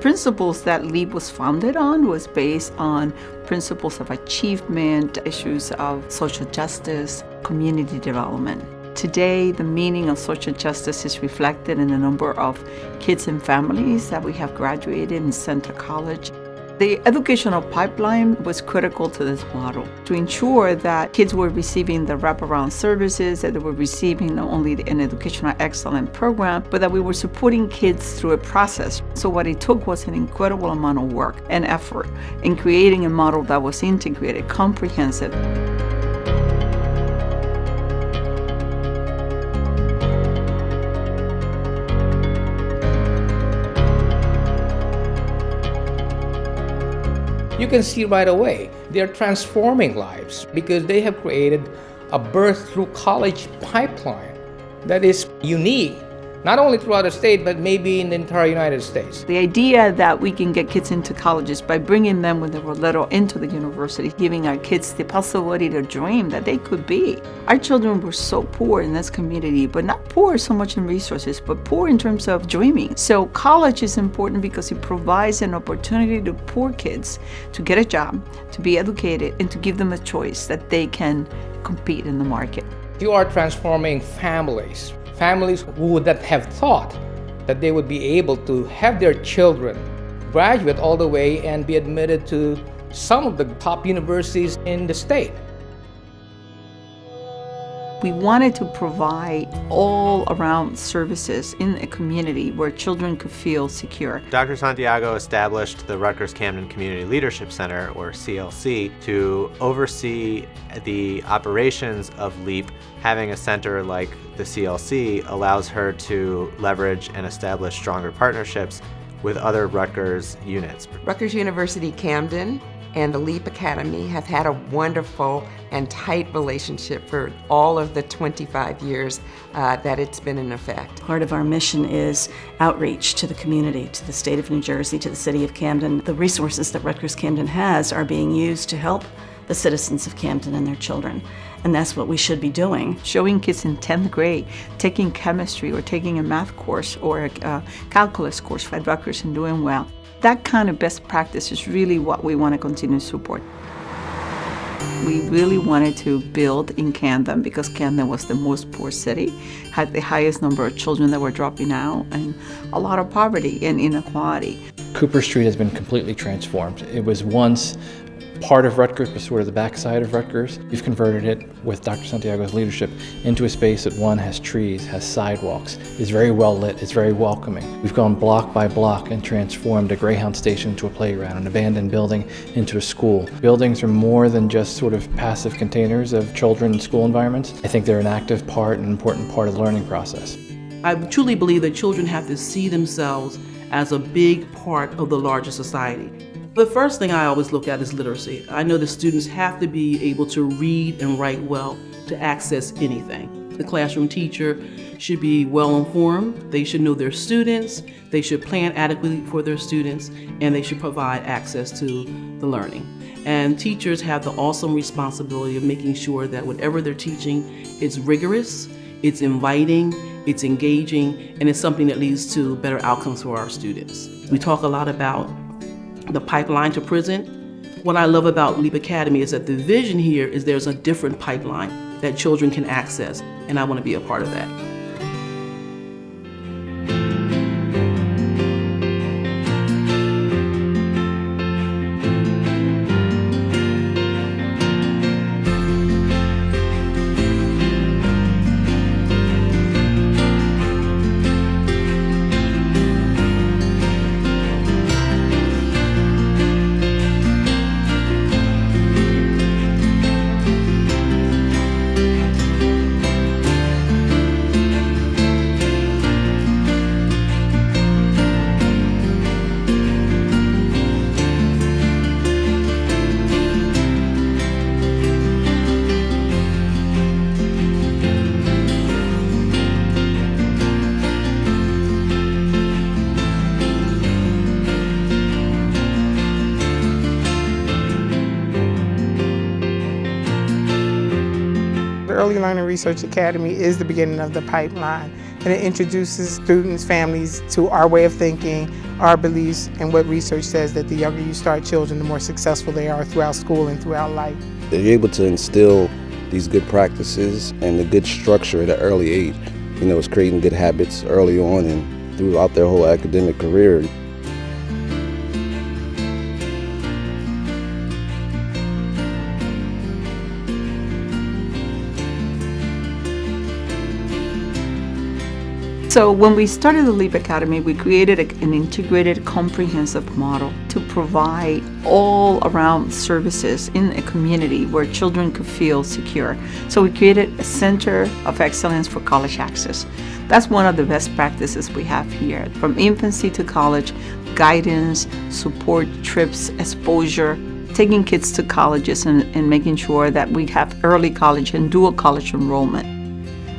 principles that LEAP was founded on was based on principles of achievement, issues of social justice, community development. Today, the meaning of social justice is reflected in the number of kids and families that we have graduated and sent to college. The educational pipeline was critical to this model to ensure that kids were receiving the wraparound services, that they were receiving not only an educational excellence program, but that we were supporting kids through a process. So what it took was an incredible amount of work and effort in creating a model that was integrated, comprehensive. You can see right away they're transforming lives because they have created a birth through college pipeline that is unique, not only throughout the state, but maybe in the entire United States. The idea that we can get kids into colleges by bringing them when they were little into the university, giving our kids the possibility to dream that they could be. Our children were so poor in this community, but not poor so much in resources, but poor in terms of dreaming. So college is important because it provides an opportunity to poor kids to get a job, to be educated, and to give them a choice that they can compete in the market. You are transforming families who would not have thought that they would be able to have their children graduate all the way and be admitted to some of the top universities in the state. We wanted to provide all-around services in a community where children could feel secure. Dr. Santiago established the Rutgers Camden Community Leadership Center, or CLC, to oversee the operations of LEAP. Having a center like the CLC allows her to leverage and establish stronger partnerships with other Rutgers units. Rutgers University Camden and the LEAP Academy have had a wonderful and tight relationship for all of the 25 years that it's been in effect. Part of our mission is outreach to the community, to the state of New Jersey, to the city of Camden. The resources that Rutgers Camden has are being used to help the citizens of Camden and their children. And that's what we should be doing. Showing kids in 10th grade taking chemistry or taking a math course or a calculus course at Rutgers and doing well. That kind of best practice is really what we want to continue to support. We really wanted to build in Camden because Camden was the most poor city, had the highest number of children that were dropping out, and a lot of poverty and inequality. Cooper Street has been completely transformed. It was once part of Rutgers, but sort of the backside of Rutgers. We've converted it, with Dr. Santiago's leadership, into a space that, one, has trees, has sidewalks, is very well lit, is very welcoming. We've gone block by block and transformed a Greyhound station into a playground, an abandoned building into a school. Buildings are more than just sort of passive containers of children in school environments. I think they're an active part, an important part of the learning process. I truly believe that children have to see themselves as a big part of the larger society. The first thing I always look at is literacy. I know that students have to be able to read and write well to access anything. The classroom teacher should be well informed, they should know their students, they should plan adequately for their students, and they should provide access to the learning. And teachers have the awesome responsibility of making sure that whatever they're teaching is rigorous, it's inviting, it's engaging, and it's something that leads to better outcomes for our students. We talk a lot about the pipeline to prison. What I love about LEAP Academy is that the vision here is there's a different pipeline that children can access, and I want to be a part of that. The Early Learning Research Academy is the beginning of the pipeline. and it introduces students, families to our way of thinking, our beliefs, and what research says that the younger you start children, the more successful they are throughout school and throughout life. They're able to instill these good practices and the good structure at an early age. It's creating good habits early on and throughout their whole academic career. So when we started the LEAP Academy, we created an integrated, comprehensive model to provide all-around services in a community where children could feel secure. So we created a center of excellence for college access. That's one of the best practices we have here. From infancy to college, guidance, support, trips, exposure, taking kids to colleges and making sure that we have early college and dual college enrollment.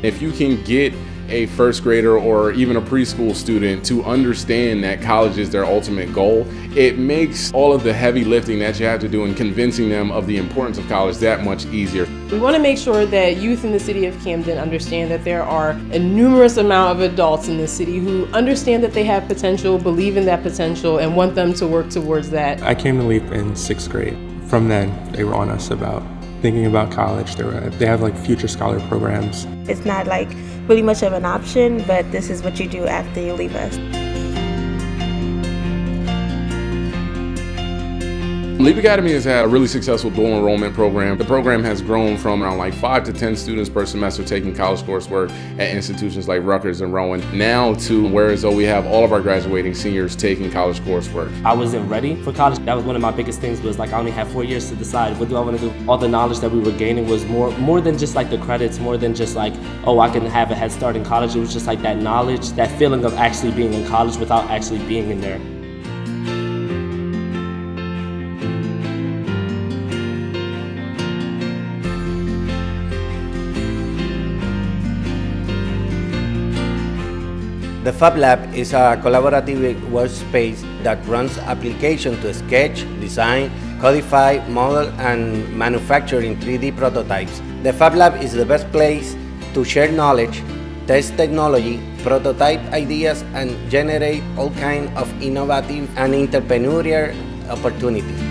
If you can get a first grader or even a preschool student to understand that college is their ultimate goal, it makes all of the heavy lifting that you have to do in convincing them of the importance of college that much easier. We want to make sure that youth in the city of Camden understand that there are a numerous amount of adults in the city who understand that they have potential, believe in that potential, and want them to work towards that. I came to LEAP in 6th grade. From then, they were on us about thinking about college. They have like future scholar programs. It's not like really much of an option, but this is what you do after you leave us. LEAP Academy has had a really successful dual enrollment program. The program has grown from around like 5 to 10 students per semester taking college coursework at institutions like Rutgers and Rowan, now to where as though we have all of our graduating seniors taking college coursework. I wasn't ready for college. That was one of my biggest things, was like I only had 4 years to decide what do I want to do. All the knowledge that we were gaining was more than just like the credits, more than just like, oh, I can have a head start in college. It was just like that knowledge, that feeling of actually being in college without actually being in there. The Fab Lab is a collaborative workspace that runs applications to sketch, design, codify, model, and manufacture in 3D prototypes. The Fab Lab is the best place to share knowledge, test technology, prototype ideas, and generate all kinds of innovative and entrepreneurial opportunities.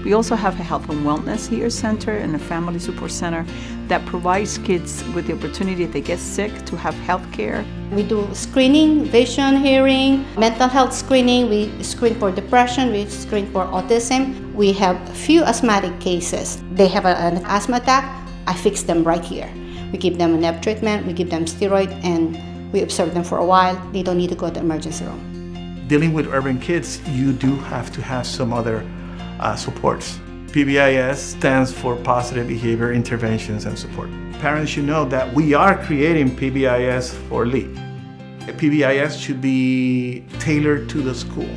We also have a health and wellness here center and a family support center that provides kids with the opportunity, if they get sick, to have health care. We do screening, vision, hearing, mental health screening. We screen for depression, we screen for autism. We have few asthmatic cases. They have an asthma attack, I fix them right here. We give them a NEP treatment, we give them steroid, and we observe them for a while. They don't need to go to the emergency room. Dealing with urban kids, you do have to have some other supports. PBIS stands for Positive Behavior Interventions and Support. Parents should know that we are creating PBIS for LEAP. A PBIS should be tailored to the school.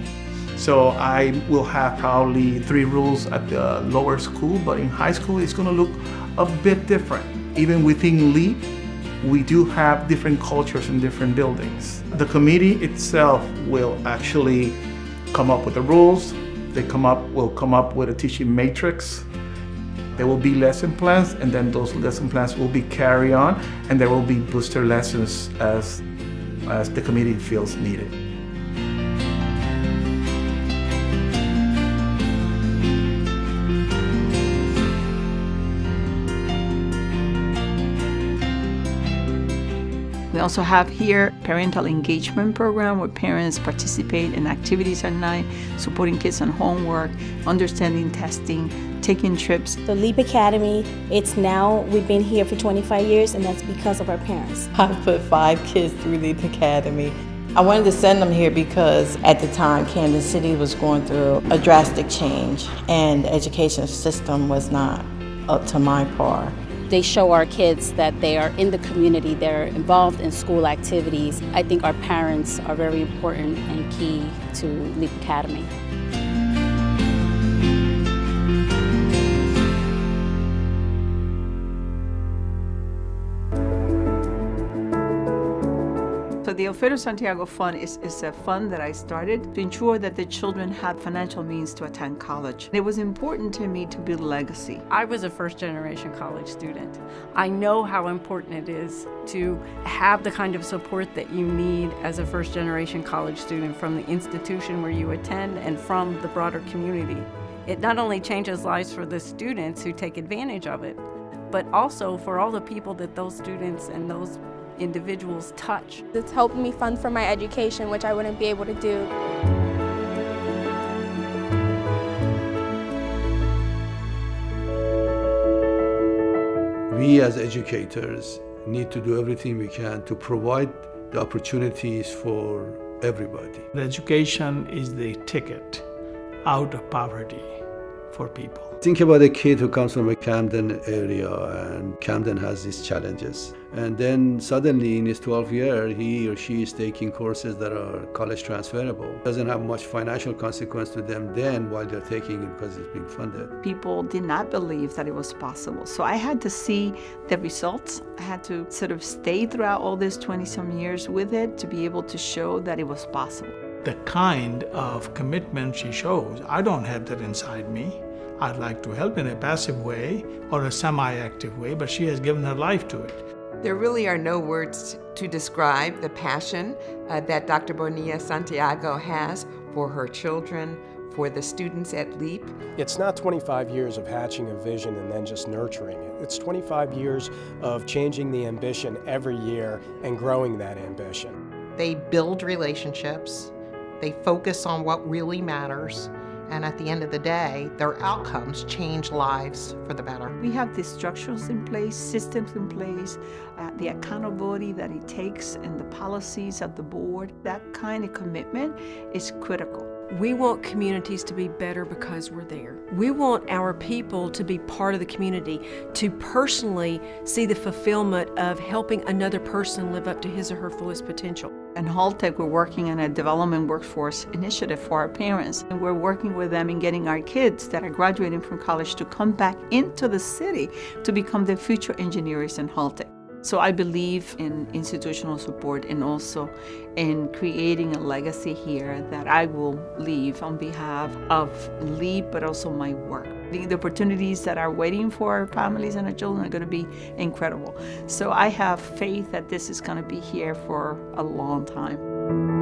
So I will have probably 3 rules at the lower school, but in high school it's going to look a bit different. Even within LEAP, we do have different cultures in different buildings. The committee itself will actually come up with the rules. They will come up with a teaching matrix. There will be lesson plans, and then those lesson plans will be carried on, and there will be booster lessons as the committee feels needed. We also have here parental engagement program where parents participate in activities at night, supporting kids on homework, understanding testing, taking trips. The LEAP Academy, we've been here for 25 years, and that's because of our parents. I put 5 kids through LEAP Academy. I wanted to send them here because at the time Camden City was going through a drastic change and the education system was not up to my par. They show our kids that they are in the community, they're involved in school activities. I think our parents are very important and key to LEAP Academy. So the Alfredo Santiago Fund is a fund that I started to ensure that the children had financial means to attend college. It was important to me to build legacy. I was a first-generation college student. I know how important it is to have the kind of support that you need as a first-generation college student from the institution where you attend and from the broader community. It not only changes lives for the students who take advantage of it, but also for all the people that those students and those individuals touch. It's helped me fund for my education, which I wouldn't be able to do. We as educators need to do everything we can to provide the opportunities for everybody. Education is the ticket out of poverty for people. Think about a kid who comes from a Camden area, and Camden has these challenges. And then suddenly in his 12th year, he or she is taking courses that are college transferable. Doesn't have much financial consequence to them then while they're taking it because it's being funded. People did not believe that it was possible. So I had to see the results. I had to sort of stay throughout all these 20-some years with it to be able to show that it was possible. The kind of commitment she shows, I don't have that inside me. I'd like to help in a passive way or a semi-active way, but she has given her life to it. There really are no words to describe the passion that Dr. Bonilla Santiago has for her children, for the students at LEAP. It's not 25 years of hatching a vision and then just nurturing it. It's 25 years of changing the ambition every year and growing that ambition. They build relationships, they focus on what really matters, and at the end of the day, their outcomes change lives for the better. We have the structures in place, systems in place, the accountability that it takes, and the policies of the board. That kind of commitment is critical. We want communities to be better because we're there. We want our people to be part of the community, to personally see the fulfillment of helping another person live up to his or her fullest potential. In Haltech, we're working on a development workforce initiative for our parents, and we're working with them in getting our kids that are graduating from college to come back into the city to become the future engineers in Haltech. So I believe in institutional support and also in creating a legacy here that I will leave on behalf of LEAP, but also my work. The opportunities that are waiting for our families and our children are going to be incredible. So I have faith that this is going to be here for a long time.